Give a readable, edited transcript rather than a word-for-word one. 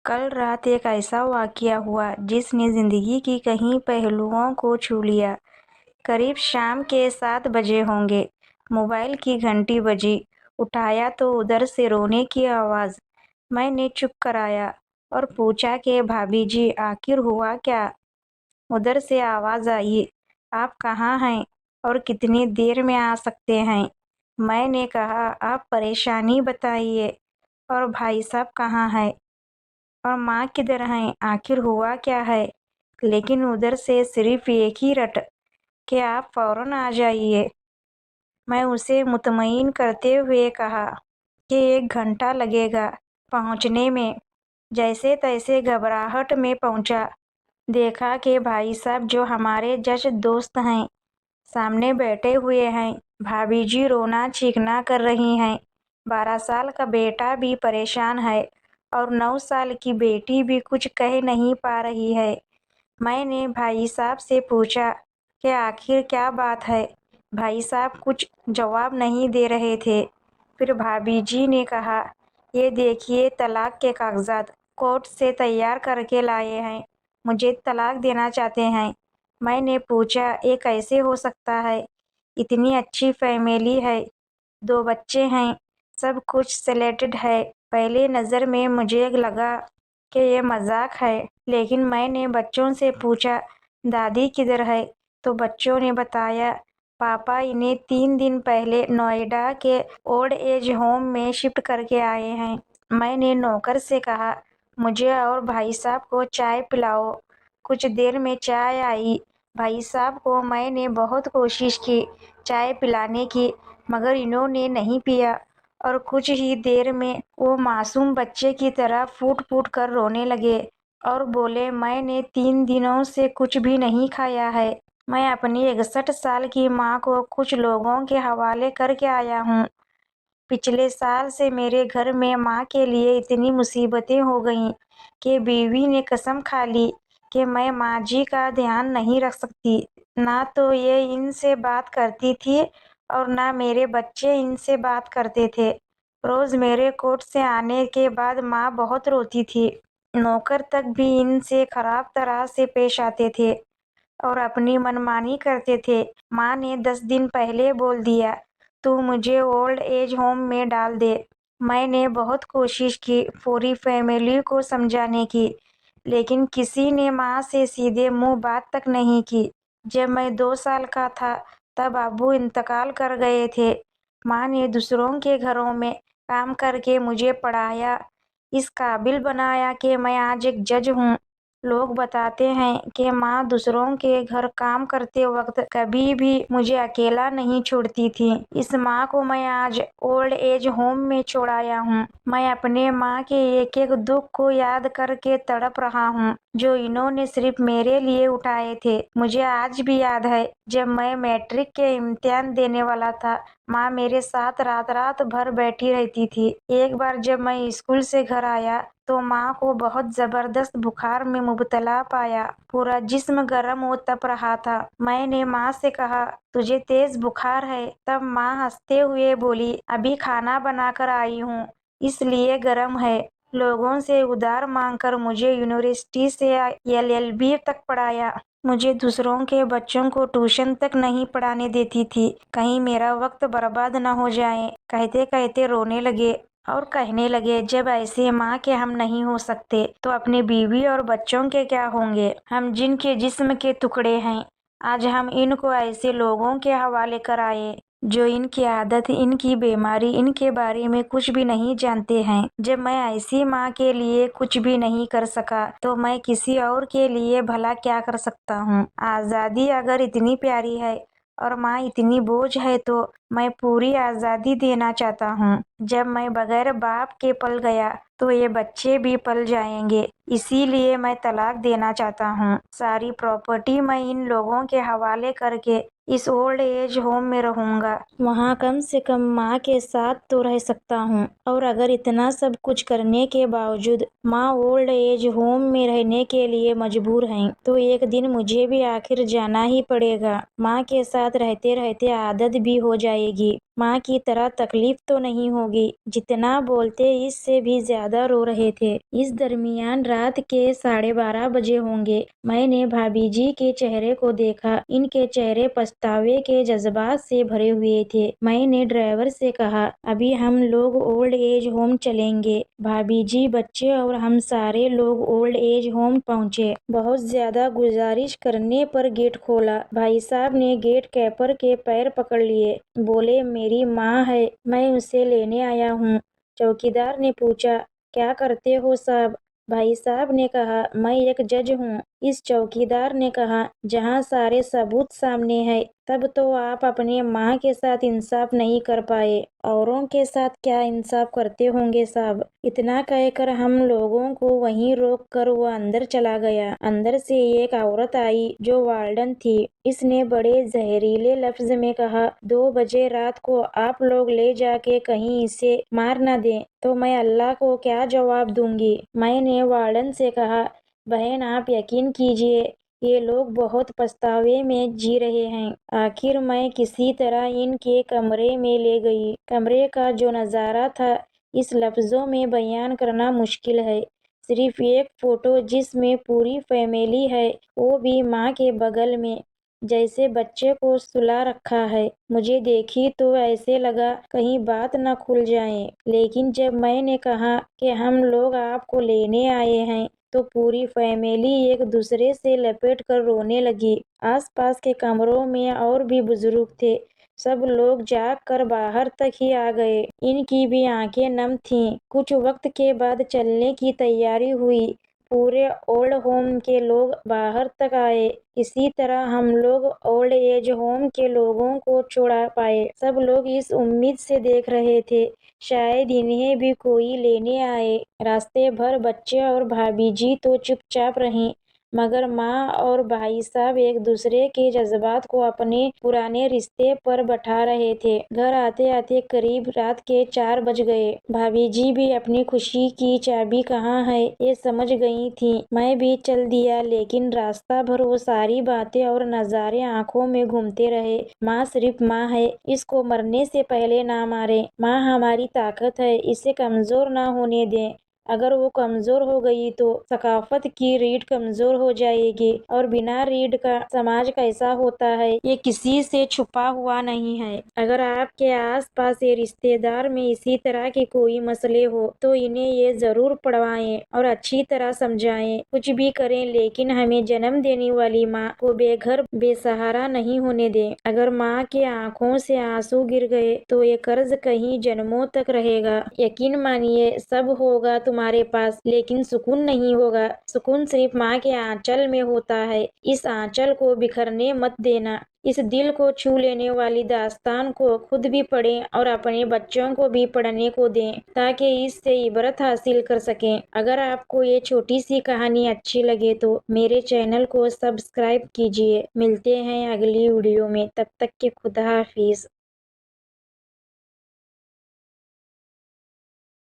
कल रात एक ऐसा वाकया हुआ जिसने जिंदगी की कई पहलुओं को छू लिया। करीब शाम के 7 बजे होंगे। मोबाइल की घंटी बजी। उठाया तो उधर से रोने की आवाज़। मैंने चुप कराया और पूछा कि भाभी जी आखिर हुआ क्या। उधर से आवाज़ आई, आप कहाँ हैं और कितनी देर में आ सकते हैं। मैंने कहा, आप परेशानी बताइए। और भाई साहब कहाँ हैं और माँ किधर हैं, आखिर हुआ क्या है। लेकिन उधर से सिर्फ एक ही रट कि आप फौरन आ जाइए। मैं उसे मुतमईन करते हुए कहा कि 1 घंटा लगेगा पहुँचने में। जैसे तैसे घबराहट में पहुँचा। देखा कि भाई साहब जो हमारे जज दोस्त हैं सामने बैठे हुए हैं। भाभी जी रोना चीखना कर रही हैं। 12 साल का बेटा भी परेशान है और 9 साल की बेटी भी कुछ कह नहीं पा रही है। मैंने भाई साहब से पूछा कि आखिर क्या बात है। भाई साहब कुछ जवाब नहीं दे रहे थे। फिर भाभी जी ने कहा, ये देखिए तलाक के कागजात कोर्ट से तैयार करके लाए हैं। मुझे तलाक देना चाहते हैं। मैंने पूछा, ये कैसे हो सकता है। इतनी अच्छी फैमिली है, 2 बच्चे हैं, सब कुछ सेलेक्टेड है। पहले नज़र में मुझे लगा कि ये मजाक है, लेकिन मैंने बच्चों से पूछा, दादी किधर है। तो बच्चों ने बताया, पापा इन्हें 3 दिन पहले नोएडा के ओल्ड एज होम में शिफ्ट करके आए हैं। मैंने नौकर से कहा, मुझे और भाई साहब को चाय पिलाओ। कुछ देर में चाय आई। भाई साहब को मैंने बहुत कोशिश की चाय पिलाने की, मगर इन्होंने नहीं पिया और कुछ ही देर में वो मासूम बच्चे की तरह फूट फूट कर रोने लगे और बोले, मैंने 3 दिनों से कुछ भी नहीं खाया है। मैं अपनी 61 साल की माँ को कुछ लोगों के हवाले करके आया हूँ। पिछले साल से मेरे घर में माँ के लिए इतनी मुसीबतें हो गईं कि बीवी ने कसम खा ली कि मैं माँ जी का ध्यान नहीं रख सकती। ना तो ये इनसे बात करती थी और ना मेरे बच्चे इनसे बात करते थे। रोज़ मेरे कोर्ट से आने के बाद माँ बहुत रोती थी। नौकर तक भी इनसे खराब तरह से पेश आते थे और अपनी मनमानी करते थे। माँ ने 10 दिन पहले बोल दिया, तू मुझे ओल्ड एज होम में डाल दे। मैंने बहुत कोशिश की पूरी फैमिली को समझाने की, लेकिन किसी ने माँ से सीधे मुंह बात तक नहीं की। जब मैं 2 साल का था तब अब्बू इंतकाल कर गए थे। माँ ने दूसरों के घरों में काम करके मुझे पढ़ाया, इस काबिल बनाया कि मैं आज एक जज हूँ। लोग बताते हैं कि माँ दूसरों के घर काम करते वक्त कभी भी मुझे अकेला नहीं छोड़ती थी। इस माँ को मैं आज ओल्ड एज होम में छोड़ाया हूँ। मैं अपने माँ के एक एक दुख को याद करके तड़प रहा हूँ, जो इन्होंने सिर्फ मेरे लिए उठाए थे। मुझे आज भी याद है, जब मैं मैट्रिक के इम्तिहान देने वाला था, माँ मेरे साथ रात रात भर बैठी रहती थी। एक बार जब मैं स्कूल से घर आया तो माँ को बहुत जबरदस्त बुखार में मुबतला पाया। पूरा जिस्म गर्म और तप रहा था। मैंने माँ से कहा, तुझे तेज बुखार है। तब माँ हंसते हुए बोली, अभी खाना बनाकर आई हूँ, इसलिए गर्म है। लोगों से उधार मांगकर मुझे यूनिवर्सिटी से LLB तक पढ़ाया। मुझे दूसरों के बच्चों को ट्यूशन तक नहीं पढ़ाने देती थी, कहीं मेरा वक्त बर्बाद न हो जाए। कहते कहते रोने लगे और कहने लगे, जब ऐसे माँ के हम नहीं हो सकते तो अपनी बीवी और बच्चों के क्या होंगे। हम जिनके जिस्म के टुकड़े हैं, आज हम इनको ऐसे लोगों के हवाले कराए जो इनकी आदत, इनकी बीमारी, इनके बारे में कुछ भी नहीं जानते हैं। जब मैं ऐसी माँ के लिए कुछ भी नहीं कर सका तो मैं किसी और के लिए भला क्या कर सकता हूँ। आज़ादी अगर इतनी प्यारी है और माँ इतनी बोझ है तो मैं पूरी आज़ादी देना चाहता हूँ। जब मैं बगैर बाप के पल गया तो ये बच्चे भी पल जाएंगे, इसीलिए मैं तलाक देना चाहता हूँ। सारी प्रॉपर्टी मैं इन लोगों के हवाले करके इस ओल्ड एज होम में रहूंगा। वहाँ कम से कम माँ के साथ तो रह सकता हूँ। और अगर इतना सब कुछ करने के बावजूद माँ ओल्ड एज होम में रहने के लिए मजबूर हैं, तो एक दिन मुझे भी आखिर जाना ही पड़ेगा। माँ के साथ रहते रहते आदत भी हो जाएगी। ماں کی طرح تکلیف تو نہیں ہوگی، جتنا بولتے اس سے بھی زیادہ رو رہے تھے۔ اس درمیان رات کے 12:30 بجے ہوں گے۔ میں نے بھابھی جی کے چہرے کو دیکھا، ان کے چہرے پچھتاوے کے جذبات سے بھرے ہوئے تھے۔ میں نے ڈرائیور سے کہا، ابھی ہم لوگ اولڈ ایج ہوم چلیں گے۔ بھابھی جی، بچے اور ہم سارے لوگ اولڈ ایج ہوم پہنچے۔ بہت زیادہ گزارش کرنے پر گیٹ کھولا۔ بھائی صاحب نے گیٹ کیپر کے پیر پکڑ لیے، بولے میری ماں ہے، میں اسے لینے آیا ہوں۔ چوکیدار نے پوچھا، کیا کرتے ہو صاحب؟ بھائی صاحب نے کہا، میں ایک جج ہوں۔ اس چوکیدار نے کہا، جہاں سارے ثبوت سامنے ہیں، تب تو آپ اپنے ماں کے ساتھ انصاف نہیں کر پائے، اوروں کے ساتھ کیا انصاف کرتے ہوں گے صاحب؟ اتنا کہہ کر ہم لوگوں کو وہیں روک کر وہ اندر چلا گیا۔ اندر سے ایک عورت آئی جو وارڈن تھی۔ اس نے بڑے زہریلے لفظ میں کہا، 2 بجے رات کو آپ لوگ لے جا کے کہیں اسے مار نہ دیں تو میں اللہ کو کیا جواب دوں گی؟ میں نے وارڈن سے کہا، بہن آپ یقین کیجئے، یہ لوگ بہت پچھتاوے میں جی رہے ہیں۔ آخر میں کسی طرح ان کے کمرے میں لے گئی۔ کمرے کا جو نظارہ تھا، اس لفظوں میں بیان کرنا مشکل ہے۔ صرف ایک فوٹو جس میں پوری فیملی ہے، وہ بھی ماں کے بغل میں، جیسے بچے کو سلا رکھا ہے۔ مجھے دیکھی تو ایسے لگا کہیں بات نہ کھل جائے، لیکن جب میں نے کہا کہ ہم لوگ آپ کو لینے آئے ہیں تو پوری فیملی ایک دوسرے سے لپٹ کر رونے لگی۔ آس پاس کے کمروں میں اور بھی بزرگ تھے، سب لوگ جاگ کر باہر تک ہی آ گئے۔ ان کی بھی آنکھیں نم تھیں۔ کچھ وقت کے بعد چلنے کی تیاری ہوئی۔ پورے اولڈ ہوم کے لوگ باہر تک آئے۔ کسی طرح ہم لوگ اولڈ ایج ہوم کے لوگوں کو چھڑا پائے۔ سب لوگ اس امید سے دیکھ رہے تھے شاید انہیں بھی کوئی لینے آئے۔ راستے بھر بچے اور بھابھی جی تو چپ چاپ رہیں، مگر ماں اور بھائی صاحب ایک دوسرے کے جذبات کو اپنے پرانے رشتے پر بٹھا رہے تھے۔ گھر آتے آتے قریب رات کے 4 بج گئے۔ بھابھی جی بھی اپنی خوشی کی چابی کہاں ہے یہ سمجھ گئی تھیں۔ میں بھی چل دیا، لیکن راستہ بھر وہ ساری باتیں اور نظارے آنکھوں میں گھومتے رہے۔ ماں صرف ماں ہے، اس کو مرنے سے پہلے نہ ماریں۔ ماں ہماری طاقت ہے، اسے کمزور نہ ہونے دیں۔ اگر وہ کمزور ہو گئی تو ثقافت کی ریڑھ کمزور ہو جائے گی، اور بنا ریڑھ کا سماج کیسا ہوتا ہے یہ کسی سے چھپا ہوا نہیں ہے۔ اگر آپ کے آس پاس کے رشتے دار میں اسی طرح کے کوئی مسئلے ہو تو انہیں یہ ضرور پڑھوائیں اور اچھی طرح سمجھائیں۔ کچھ بھی کریں لیکن ہمیں جنم دینے والی ماں کو بے گھر بے سہارا نہیں ہونے دیں۔ اگر ماں کے آنکھوں سے آنسو گر گئے تو یہ قرض کئی جنموں تک رہے گا۔ یقین مانیے سب ہوگا تمہارے پاس، لیکن سکون نہیں ہوگا۔ سکون صرف ماں کے آنچل میں ہوتا ہے۔ اس آنچل کو بکھرنے مت دینا۔ اس دل کو چھو لینے والی داستان کو خود بھی پڑھیں اور اپنے بچوں کو بھی پڑھنے کو دیں تاکہ اس سے عبرت حاصل کر سکیں۔ اگر آپ کو یہ چھوٹی سی کہانی اچھی لگے تو میرے چینل کو سبسکرائب کیجیے۔ ملتے ہیں اگلی ویڈیو میں، تب تک کے خدا حافظ۔